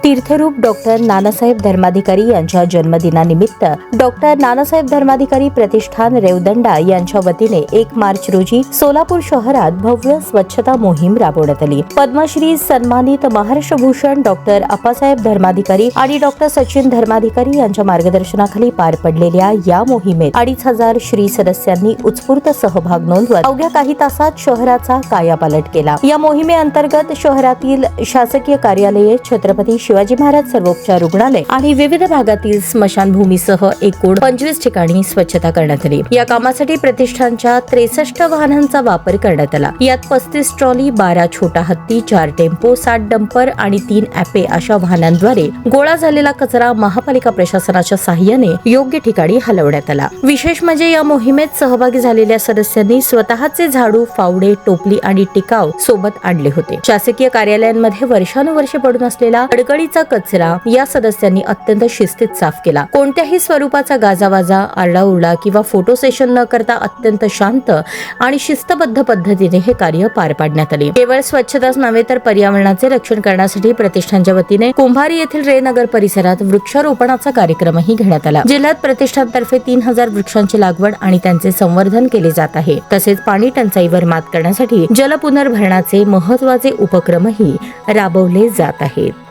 तीर्थरूप doctor Nanasaheb Dharmadhikari यांच्या जन्मदिनानिमित्त doctor Nanasaheb Dharmadhikari प्रतिष्ठान रेवदंडा यांच्या वतीने 1 मार्च रोजी सोलापूर शहरात भव्य स्वच्छता मोहीम राबवण्यात आली। पद्मश्री सन्मानित महाराष्ट्र भूषण डॉक्टर अप्पासाहेब धर्माधिकारी आणि डॉक्टर सचिन धर्माधिकारी यांच्या मार्गदर्शनाखाली पार पडलेल्या या मोहिमेत 2,500 श्री सदस्यांनी उत्स्फूर्त सहभाग नोंदवत अवघ्या काही तासात शहराचा कायापालट केला। या मोहिमेअंतर्गत शहरातील शासकीय कार्यालये, छत्रपती शिवाजी महाराज सर्वोपचार रुग्णालय आणि विविध भागातील स्मशानभूमीसह एकूण 25 ठिकाणी स्वच्छता करण्यात आली। या कामासाठी प्रतिष्ठानच्या 63 वाहनांचा वापर करण्यात आला। यात 35 ट्रॉली, 12 छोटा हत्ती, 4 टेम्पो, 60 डंपर आणि 3 ॲपे अशा वाहनांद्वारे गोळा झालेला कचरा महापालिका प्रशासनाच्या सहाय्याने योग्य ठिकाणी हलवण्यात आला। विशेष म्हणजे या मोहिमेत सहभागी झालेल्या सदस्यांनी स्वतःचे झाडू, फावडे, टोपली आणि टिकाव सोबत आणले होते। शासकीय कार्यालयांमध्ये वर्षानुवर्षे पडून असलेला अडगळीचा कचरा या सदस्यांनी अत्यंत शिस्तीत साफ केला। कोणत्याही स्वरूपाचा गाजावाजा, आरडाओरडा किंवा फोटो सेशन न करता अत्यंत शांत आणि शिस्तबद्ध पद्धतीने हे कार्य पार पाडण्यात आले। केवळ स्वच्छताच नव्हे तर पर्यावरणाचे रक्षण करण्यासाठी प्रतिष्ठानच्या वतीने कुंभारी येथील रे नगर परिसरात वृक्षारोपणाचा कार्यक्रमही घेण्यात आला। जिल्ह्यात प्रतिष्ठानतर्फे 3,000 वृक्षांची लागवड आणि त्यांचे संवर्धन केले जात आहे। तसेच पाणी टंचाईवर मात करण्यासाठी जलपुनर्भरणाचे महत्त्वाचे उपक्रमही राबवले जात आहेत।